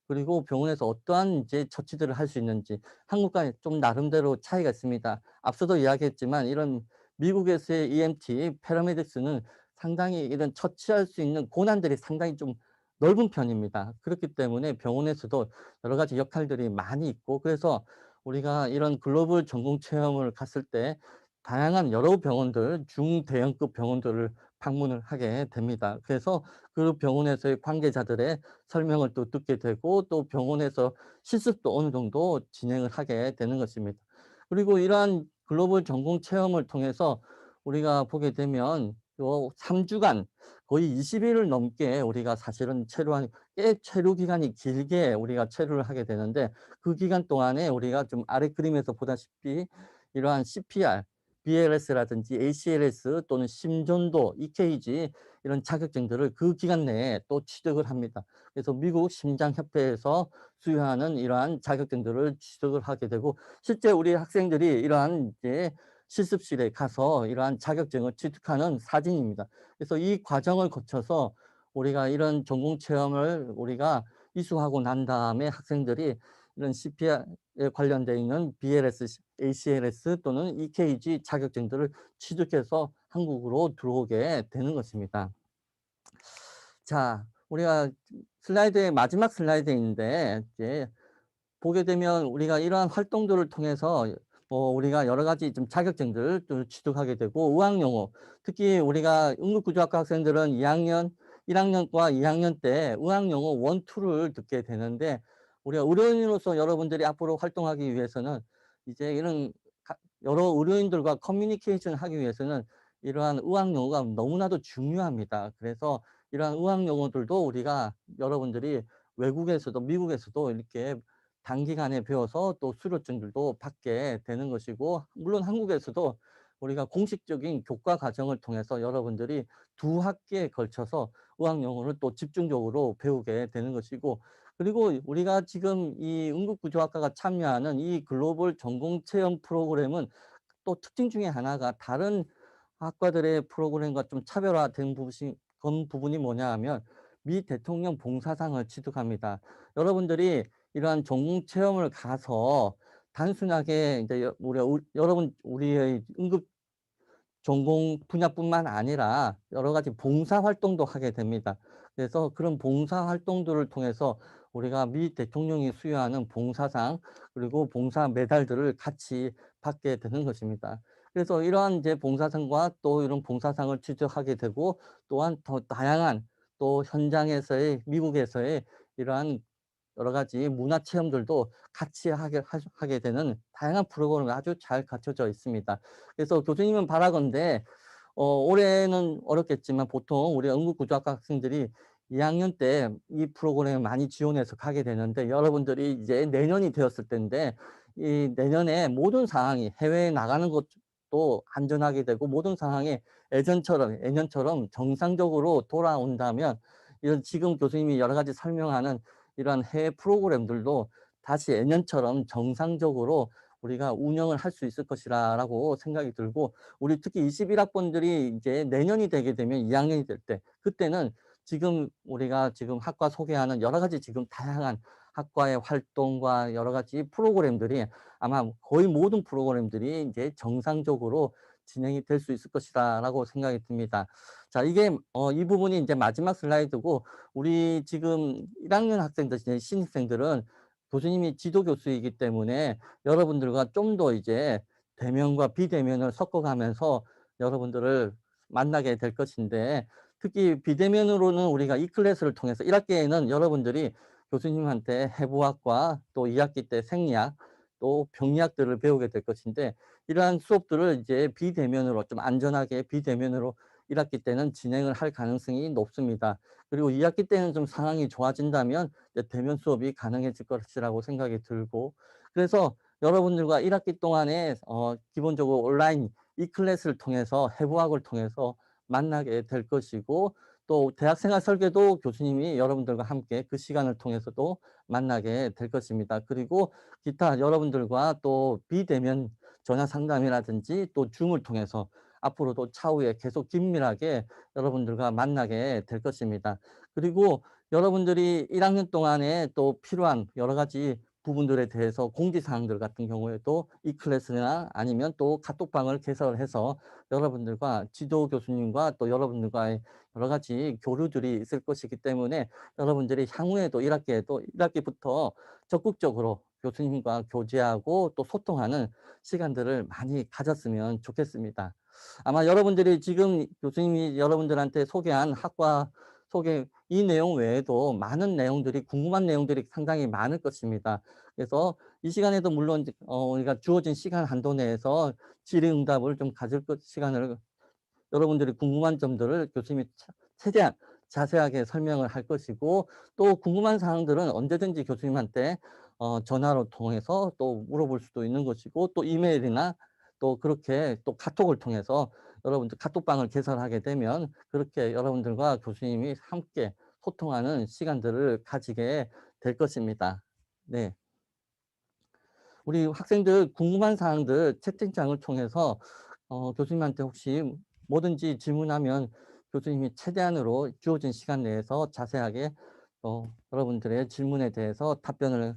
그리고 병원에서 어떠한 이제 처치들을 할 수 있는지 한국과 좀 나름대로 차이가 있습니다. 앞서도 이야기했지만 이런 미국에서의 EMT, 패러메딕스는 상당히 이런 처치할 수 있는 고난들이 상당히 좀 넓은 편입니다. 그렇기 때문에 병원에서도 여러 가지 역할들이 많이 있고 그래서 우리가 이런 글로벌 전공 체험을 갔을 때 다양한 여러 병원들, 중대형급 병원들을 방문을 하게 됩니다. 그래서 그 병원에서의 관계자들의 설명을 또 듣게 되고 또 병원에서 실습도 어느 정도 진행을 하게 되는 것입니다. 그리고 이러한 글로벌 전공 체험을 통해서 우리가 보게 되면 요 3 주간 거의 20 일을 넘게 우리가 사실은 체류한 꽤 체류 기간이 길게 우리가 체류를 하게 되는데 그 기간 동안에 우리가 좀 아래 그림에서 보다시피 이러한 CPR, BLS라든지 ACLS 또는 심전도, EKG 이런 자격증들을 그 기간 내에 또 취득을 합니다. 그래서 미국 심장협회에서 수여하는 이러한 자격증들을 취득을 하게 되고 실제 우리 학생들이 이러한 이제 실습실에 가서 이러한 자격증을 취득하는 사진입니다. 그래서 이 과정을 거쳐서 우리가 이런 전공 체험을 우리가 이수하고 난 다음에 학생들이 이런 CPR에 관련되어 있는 BLS, ACLS 또는 EKG 자격증들을 취득해서 한국으로 들어오게 되는 것입니다. 자, 우리가 슬라이드의 마지막 슬라이드인데 이제 보게 되면 우리가 이러한 활동들을 통해서 우리가 여러 가지 좀 자격증들을 또 취득하게 되고 의학용어 특히 우리가 응급구조학과 학생들은 2학년 1학년과 2학년 때 의학용어 1, 2를 듣게 되는데 우리가 의료인으로서 여러분들이 앞으로 활동하기 위해서는 이제 이런 여러 의료인들과 커뮤니케이션 하기 위해서는 이러한 의학용어가 너무나도 중요합니다. 그래서 이러한 의학용어들도 우리가 여러분들이 외국에서도 미국에서도 이렇게 단기간에 배워서 또 수료증들도 받게 되는 것이고 물론 한국에서도 우리가 공식적인 교과 과정을 통해서 여러분들이 2학기에 걸쳐서 의학용어를 또 집중적으로 배우게 되는 것이고 그리고 우리가 지금 이 응급구조학과가 참여하는 이 글로벌 전공 체험 프로그램은 또 특징 중에 하나가 다른 학과들의 프로그램과 좀 차별화된 부분이 뭐냐 하면 미 대통령 봉사상을 취득합니다. 여러분들이 이러한 전공 체험을 가서 단순하게 이제 여러분 우리의 응급 전공 분야뿐만 아니라 여러 가지 봉사 활동도 하게 됩니다. 그래서 그런 봉사 활동들을 통해서 우리가 미 대통령이 수여하는 봉사상 그리고 봉사 메달들을 같이 받게 되는 것입니다. 그래서 이러한 이제 봉사상과 또 이런 봉사상을 취득하게 되고 또한 더 다양한 또 현장에서의 미국에서의 이러한 여러 가지 문화 체험들도 같이 하게 되는 다양한 프로그램이 아주 잘 갖춰져 있습니다. 그래서 교수님은 바라건대 올해는 어렵겠지만 보통 우리 응급구조학과 학생들이 2학년 때 이 프로그램을 많이 지원해서 가게 되는데 여러분들이 이제 내년이 되었을 텐데 이 내년에 모든 상황이 해외에 나가는 것도 안전하게 되고 모든 상황이 예년처럼 정상적으로 돌아온다면 이런 지금 교수님이 여러 가지 설명하는 이런 해외 프로그램들도 다시 예년처럼 정상적으로 우리가 운영을 할 수 있을 것이라고 생각이 들고, 우리 특히 21학번들이 이제 내년이 되게 되면 2학년이 될 때, 그때는 지금 우리가 지금 학과 소개하는 여러 가지 지금 다양한 학과의 활동과 여러 가지 프로그램들이 아마 거의 모든 프로그램들이 이제 정상적으로 진행이 될 수 있을 것이다라고 생각이 듭니다. 자, 이게 이 부분이 이제 마지막 슬라이드고, 우리 지금 1학년 학생들, 이제 신입생들은 교수님이 지도 교수이기 때문에 여러분들과 좀 더 이제 대면과 비대면을 섞어가면서 여러분들을 만나게 될 것인데, 특히 비대면으로는 우리가 이클래스를 통해서 1학기에는 여러분들이 교수님한테 해부학과 또 2학기 때 생리학 또 병리학들을 배우게 될 것인데, 이러한 수업들을 이제 비대면으로 좀 안전하게 비대면으로 1학기 때는 진행을 할 가능성이 높습니다. 그리고 2학기 때는 좀 상황이 좋아진다면 이제 대면 수업이 가능해질 것이라고 생각이 들고, 그래서 여러분들과 1학기 동안에 기본적으로 온라인 이클래스를 통해서 해부학을 통해서 만나게 될 것이고, 또 대학생활 설계도 교수님이 여러분들과 함께 그 시간을 통해서도 만나게 될 것입니다. 그리고 기타 여러분들과 또 비대면 전화 상담이라든지 또 줌을 통해서 앞으로도 차후에 계속 긴밀하게 여러분들과 만나게 될 것입니다. 그리고 여러분들이 1학년 동안에 또 필요한 여러 가지 부분들에 대해서 공지사항들 같은 경우에도 이 클래스나 아니면 또 카톡방을 개설해서 여러분들과 지도 교수님과 또 여러분들과의 여러 가지 교류들이 있을 것이기 때문에, 여러분들이 향후에도 1학기에도 1학기부터 적극적으로 교수님과 교제하고 또 소통하는 시간들을 많이 가졌으면 좋겠습니다. 아마 여러분들이 지금 교수님이 여러분들한테 소개한 학과 소개 이 내용 외에도 많은 내용들이 궁금한 내용들이 상당히 많을 것입니다. 그래서 이 시간에도 물론 우리가 주어진 시간 한도 내에서 질의응답을 좀 가질 것 시간을, 여러분들이 궁금한 점들을 교수님이 최대한 자세하게 설명을 할 것이고, 또 궁금한 사항들은 언제든지 교수님한테 전화로 통해서 또 물어볼 수도 있는 것이고, 또 이메일이나 또 그렇게 또 카톡을 통해서 여러분들 카톡방을 개설하게 되면 그렇게 여러분들과 교수님이 함께 소통하는 시간들을 가지게 될 것입니다. 네. 우리 학생들 궁금한 사항들 채팅창을 통해서 교수님한테 혹시 뭐든지 질문하면 교수님이 최대한으로 주어진 시간 내에서 자세하게 여러분들의 질문에 대해서 답변을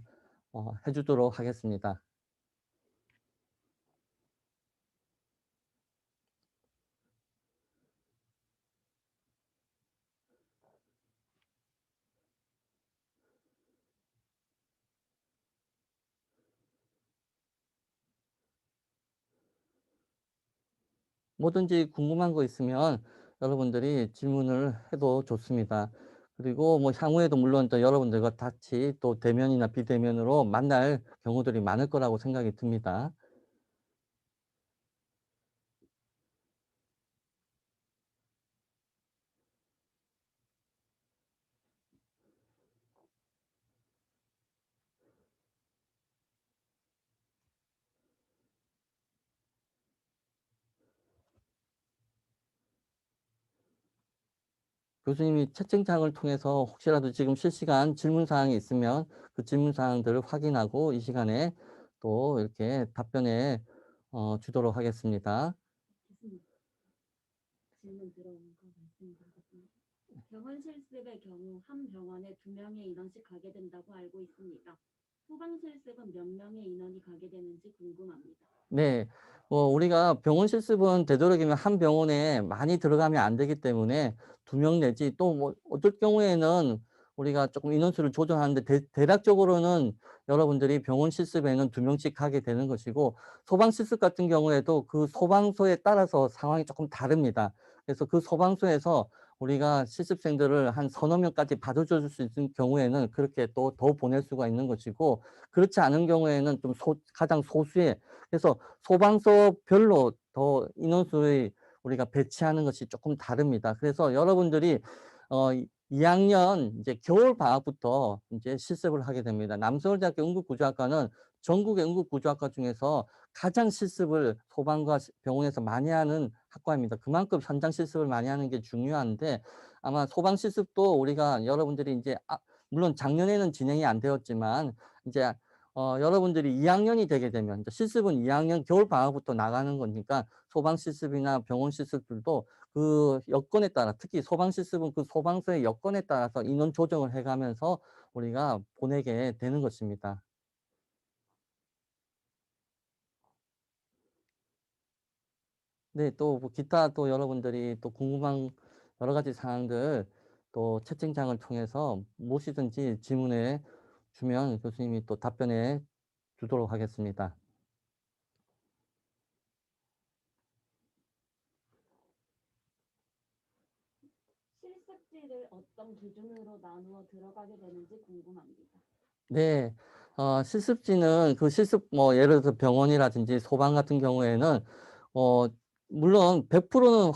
해 주도록 하겠습니다. 뭐든지 궁금한 거 있으면 여러분들이 질문을 해도 좋습니다. 그리고 뭐 향후에도 물론 또 여러분들과 같이 또 대면이나 비대면으로 만날 경우들이 많을 거라고 생각이 듭니다. 교수님이 채팅창을 통해서 혹시라도 지금 실시간 질문 사항이 있으면 그 질문 사항들을 확인하고 이 시간에 또 이렇게 답변해 주도록 하겠습니다. 교수님, 질문 들어오는 거 말씀드리겠습니다. 병원 실습의 경우 한 병원에 2명의 인원씩 가게 된다고 알고 있습니다. 소방 실습은 몇 명의 인원이 가게 되는지 궁금합니다. 네. 우리가 병원 실습은 되도록이면 한 병원에 많이 들어가면 안 되기 때문에 2명 내지 또 뭐 어떨 경우에는 우리가 조금 인원수를 조정하는데 대략적으로는 여러분들이 병원 실습에는 2명씩 가게 되는 것이고, 소방 실습 같은 경우에도 그 소방서에 따라서 상황이 조금 다릅니다. 그래서 그 소방서에서 우리가 실습생들을 한 서너 명까지 받아줄 수 있는 경우에는 그렇게 또 더 보낼 수가 있는 것이고, 그렇지 않은 경우에는 좀 가장 소수의, 그래서 소방서별로 더 인원수의 우리가 배치하는 것이 조금 다릅니다. 그래서 여러분들이 2학년 이제 겨울 방학부터 이제 실습을 하게 됩니다. 남서울대학교 응급구조학과는 전국의 응급구조학과 중에서 가장 실습을 소방과 병원에서 많이 하는 학과입니다. 그만큼 현장 실습을 많이 하는 게 중요한데, 아마 소방 실습도 우리가 여러분들이 이제 물론 작년에는 진행이 안 되었지만 이제 여러분들이 2학년이 되게 되면 실습은 2학년 겨울방학부터 나가는 거니까 소방 실습이나 병원 실습들도 그 여건에 따라 특히 소방 실습은 그 소방서의 여건에 따라서 인원 조정을 해가면서 우리가 보내게 되는 것입니다. 네, 또 뭐 기타 또 여러분들이 또 궁금한 여러 가지 사항들 또 채팅창을 통해서 무엇이든지 질문해 주면 교수님이 또 답변해 주도록 하겠습니다. 실습지를 어떤 기준으로 나누어 들어가게 되는지 궁금합니다. 네. 실습지는 그 실습 뭐 예를 들어서 병원이라든지 소방 같은 경우에는 어 물론 100%는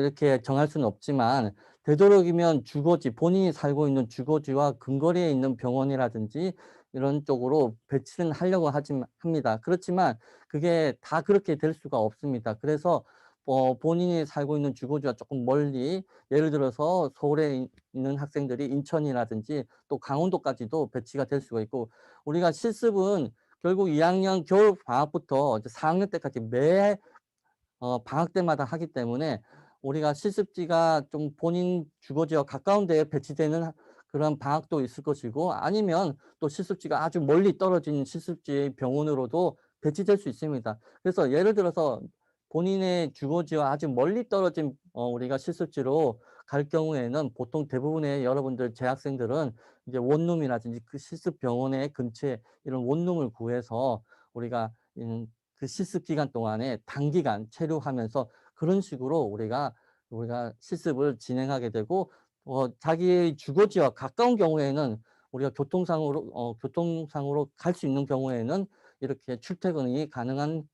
이렇게 정할 수는 없지만 되도록이면 주거지 본인이 살고 있는 주거지와 근거리에 있는 병원이라든지 이런 쪽으로 배치는 하려고 합니다. 그렇지만 그게 다 그렇게 될 수가 없습니다. 그래서 본인이 살고 있는 주거지와 조금 멀리 예를 들어서 서울에 있는 학생들이 인천이라든지 또 강원도까지도 배치가 될 수가 있고 우리가 실습은 결국 2학년 겨울 방학부터 이제 4학년 때까지 매 방학 때마다 하기 때문에 우리가 실습지가 좀 본인 주거지와 가까운 데에 배치되는 그런 방학도 있을 것이고 아니면 또 실습지가 아주 멀리 떨어진 실습지의 병원으로도 배치될 수 있습니다. 그래서 예를 들어서 본인의 주거지와 아주 멀리 떨어진 우리가 실습지로 갈 경우에는 보통 대부분의 여러분들 재학생들은 이제 원룸이라든지 그 실습 병원의 근처에 이런 원룸을 구해서 우리가 그 실습 기간 동안에 단기간 체류하면서 그런 식으로 우리가 실습을 진행하게 되고 자기의 주거지와 가까운 경우에는 우리가 교통상으로 갈 수 있는 경우에는 이렇게 출퇴근이 가능한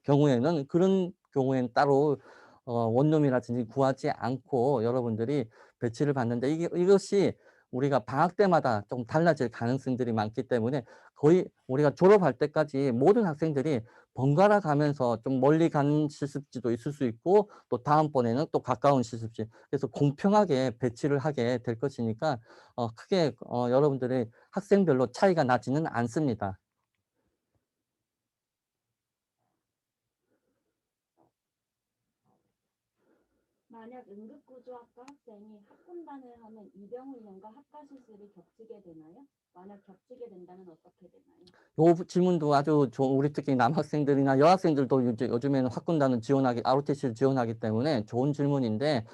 경우에는 그런 경우에는 따로 원룸이라든지 구하지 않고 여러분들이 배치를 받는데 이것이 우리가 방학 때마다 좀 달라질 가능성들이 많기 때문에 거의 우리가 졸업할 때까지 모든 학생들이 번갈아 가면서 좀 멀리 간 실습지도 있을 수 있고 또 다음번에는 또 가까운 실습지 그래서 공평하게 배치를 하게 될 것이니까 크게 여러분들의 학생별로 차이가 나지는 않습니다. 만약 응급구조학과 학생이 학군단을 하면 입영훈련과 학과 실습이 겹치게 되나요? 만약 겹치게 된다면 어떻게 되나요? 요 질문도 아주 우리 특히 남학생들이나 여학생들도 요즘에는 학군단을 ROTC를 지원하기 때문에 좋은 질문인데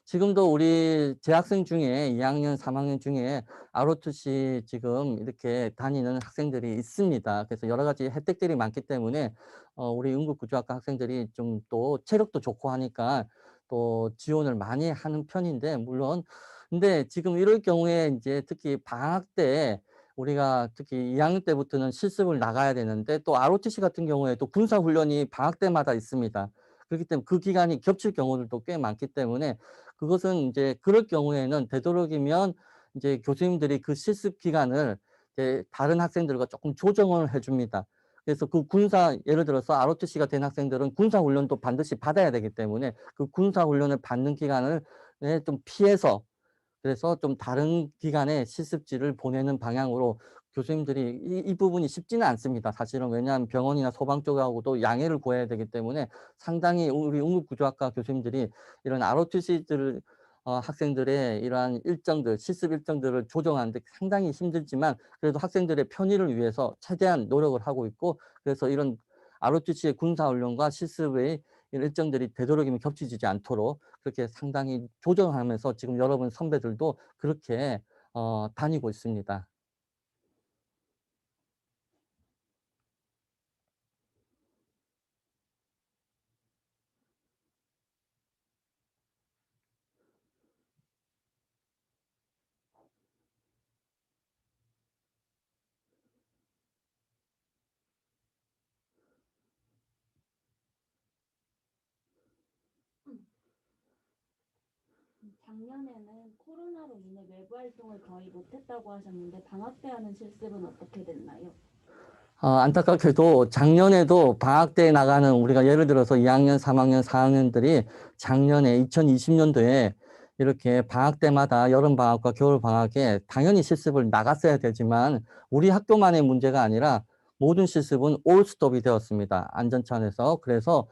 지금도 우리 재학생 중에 2학년, 3학년 중에 ROTC 지금 이렇게 다니는 학생들이 있습니다. 그래서 여러 가지 혜택들이 많기 때문에 우리 응급구조학과 학생들이 좀 또 체력도 좋고 하니까 또 지원을 많이 하는 편인데 물론 근데 지금 이럴 경우에 인제 특히 방학 때 우리가 특히 2학년 때부터는 실습을 나가야 되는데 또 ROTC 같은 경우에도 군사훈련이 방학 때마다 있습니다. 그렇기 때문에 그 기간이 겹칠 경우들도 꽤 많기 때문에 그것은 인제 그럴 경우에는 되도록이면 인제 교수님들이 그 실습 기간을 이제 다른 학생들과 쪼끔 조정을 해 줍니다. 그래서 그 예를 들어서 ROTC가 된 학생들은 군사훈련도 반드시 받아야 되기 때문에 그 군사훈련을 받는 기간을 좀 피해서 그래서 좀 다른 기간에 실습지를 보내는 방향으로 교수님들이 이 부분이 쉽지는 않습니다. 사실은 왜냐하면 병원이나 소방 쪽하고도 양해를 구해야 되기 때문에 상당히 우리 응급구조학과 교수님들이 이런 ROTC들을 학생들의 이러한 실습 일정들을 조정하는 데 상당히 힘들지만 그래도 학생들의 편의를 위해서 최대한 노력을 하고 있고 그래서 이런 ROTC의 군사훈련과 실습의 일정들이 되도록이면 겹치지 않도록 그렇게 상당히 조정하면서 지금 여러분 선배들도 그렇게 다니고 있습니다. 작년에는 코로나로 인해 외부 활동을 거의 못했다고 하셨는데 방학 때 하는 실습은 어떻게 됐나요? 안타깝게도 작년에도 방학 때 나가는 우리가 예를 들어서 2학년, 3학년, 4학년들이 작년에 2020년도에 이렇게 방학 때마다 여름방학과 겨울방학에 당연히 실습을 나갔어야 되지만 우리 학교만의 문제가 아니라 모든 실습은 올 스톱이 되었습니다, 안전차원에서. 그래서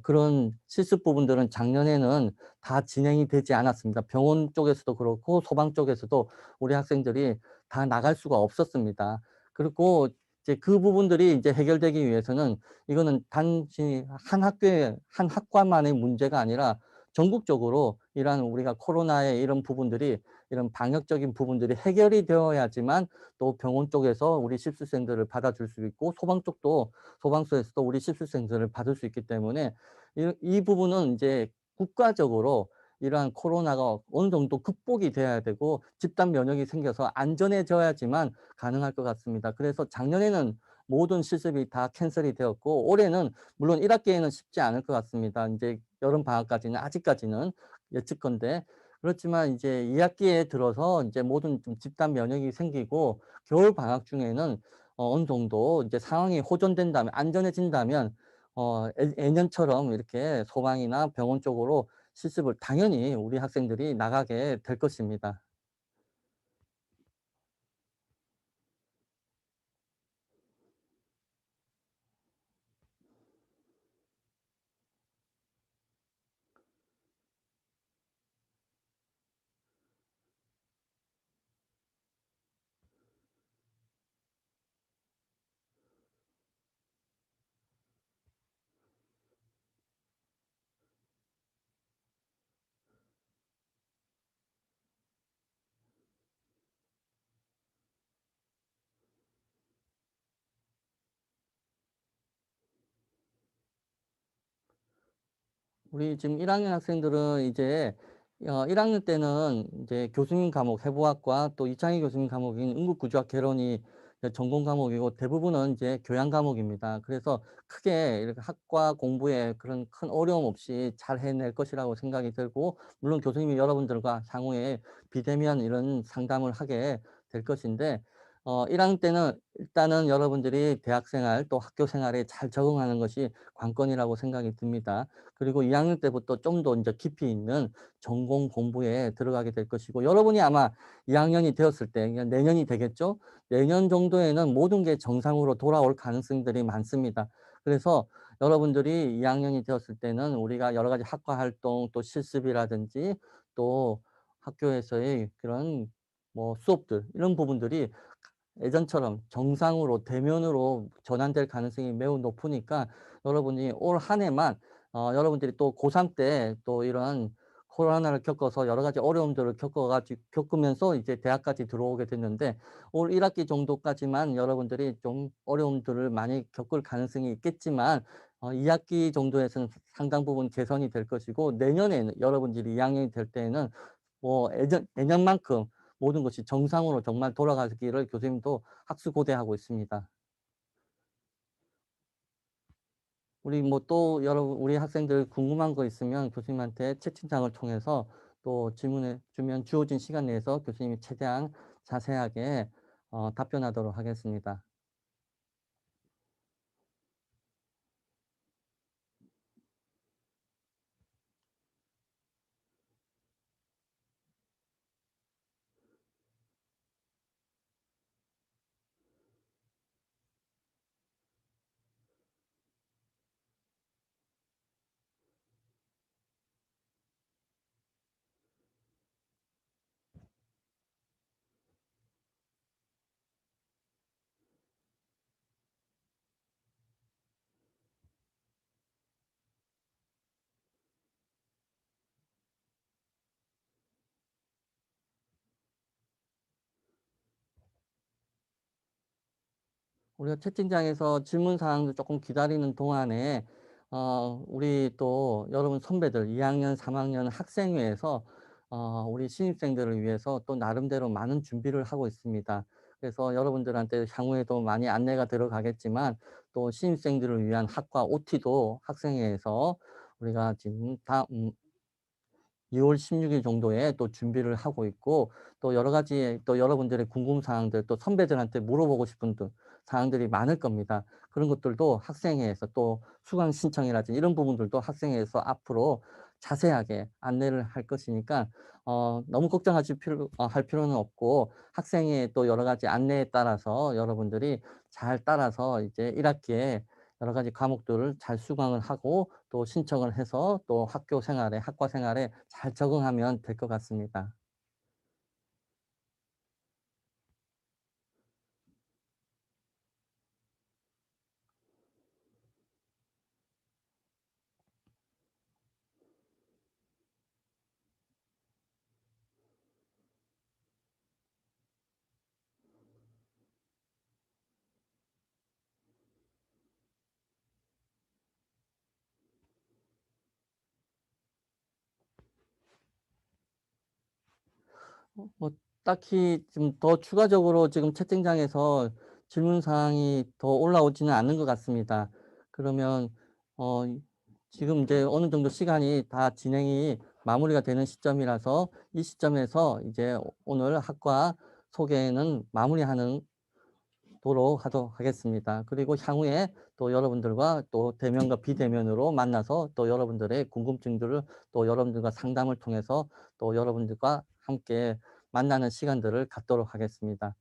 그런 실습 부분들은 작년에는 다 진행이 되지 않았습니다. 병원 쪽에서도 그렇고 소방 쪽에서도 우리 학생들이 다 나갈 수가 없었습니다. 그리고 이제 그 부분들이 이제 해결되기 위해서는 이거는 단지 한 학교의 한 학과만의 문제가 아니라 전국적으로 이러한 우리가 코로나의 이런 부분들이, 이런 방역적인 부분들이 해결이 되어야지만 또 병원 쪽에서 우리 실습생들을 받아줄 수 있고 소방 쪽도 소방서에서도 우리 실습생들을 받을 수 있기 때문에 이 부분은 이제 국가적으로 이러한 코로나가 어느 정도 극복이 돼야 되고 집단 면역이 생겨서 안전해져야지만 가능할 것 같습니다. 그래서 작년에는 모든 실습이 다 캔슬이 되었고 올해는 물론 1 학기에는 쉽지 않을 것 같습니다. 인제 여름 방학까지는 아직까지는 예측컨대. 그렇지만 이제 2 학기에 들어서 인제 모든 좀 집단 면역이 생기고 겨울 방학 중에는 어느 정도 이제 상황이 호전된다면 안전해진다면 예년처럼 이렇게 소방이나 병원 쪽으로 실습을 당연히 우리 학생들이 나가게 될 것입니다. 우리 지금 1 학년 학생들은 이제 1 학년 때는 이제 교수님 과목 해부학과 또 이창희 교수님 과목인 응급구조학 개론이 이제 전공 과목이고 대부분은 이제 교양 과목입니다. 그래서 크게 이렇게 학과 공부에 그런 큰 어려움 없이 잘 해낼 것이라고 생각이 들고 물론 교수님이 여러분들과 향후에 비대면 이런 상담을 하게 될 것인데 1 학년 때는 일단은 여러분들이 대학 생활 또 학교 생활에 잘 적응하는 것이 관건이라고 생각이 듭니다. 그리고 2 학년 때부터 좀 더 인제 깊이 있는 전공 공부에 들어가게 될 것이고 여러분이 아마 2 학년이 되었을 때 그냥 내년이 되겠죠? 내년 정도에는 모든 게 정상으로 돌아올 가능성들이 많습니다. 그래서 여러분들이 2 학년이 되었을 때는 우리가 여러 가지 학과 활동 또 실습이라든지 또 학교에서의 그런 뭐 수업들 이런 부분들이 예전처럼 정상으로 대면으로 전환될 가능성이 매우 높으니까 여러분이 올 한 해만 여러분들이 또 고3 때 또 이런 코로나를 겪어서 여러 가지 어려움들을 겪으면서 이제 대학까지 들어오게 됐는데 올 1 학기 정도까지만 여러분들이 좀 어려움들을 많이 겪을 가능성이 있겠지만 2 학기 정도에서는 상당 부분 개선이 될 것이고 내년에는 여러분들이 2 학년이 될 때에는 뭐 예년만큼 모든 것이 정상으로 정말 돌아가기를 교수님도 학수고대하고 있습니다. 우리 뭐 또 여러분 우리 학생들 궁금한 거 있으면 교수님한테 채팅창을 통해서 또 질문해 주면 주어진 시간 내에서 교수님이 최대한 자세하게 답변하도록 하겠습니다. 우리가 채팅창에서 질문 사항도 조금 기다리는 동안에 우리 또 여러분 선배들 2 학년, 3 학년 학생회에서 우리 신입생들을 위해서 또 나름대로 많은 준비를 하고 있습니다. 그래서 여러분들한테 향후에도 많이 안내가 들어가겠지만 또 신입생들을 위한 학과 OT도 학생회에서 우리가 지금 2월 16일 정도에 또 준비를 하고 있고 또 여러 가지 또 여러분들의 궁금 사항들 또 선배들한테 물어보고 싶은 또 사항들이 많을 겁니다. 그런 것들도 학생회에서 또 수강 신청이라든지 이런 부분들도 학생회에서 앞으로 자세하게 안내를 할 것이니까 너무 걱정하실 할 필요는 없고 학생회의 또 여러 가지 안내에 따라서 여러분들이 잘 따라서 이제 1학기에 여러 가지 과목들을 잘 수강을 하고 또 신청을 해서 또 학교 생활에 학과 생활에 잘 적응하면 될 것 같습니다. 뭐 딱히 좀 더 추가적으로 지금 채팅창에서 질문 사항이 더 올라오지는 않는 것 같습니다. 그러면 어 지금 이제 어느 정도 시간이 다 진행이 마무리가 되는 시점이라서 이 시점에서 이제 오늘 학과 소개는 마무리하는 도록 하도록 하겠습니다. 그리고 향후에 또 여러분들과 또 대면과 비대면으로 만나서 또 여러분들의 궁금증들을 또 여러분들과 상담을 통해서 또 여러분들과 함께 만나는 시간들을 갖도록 하겠습니다.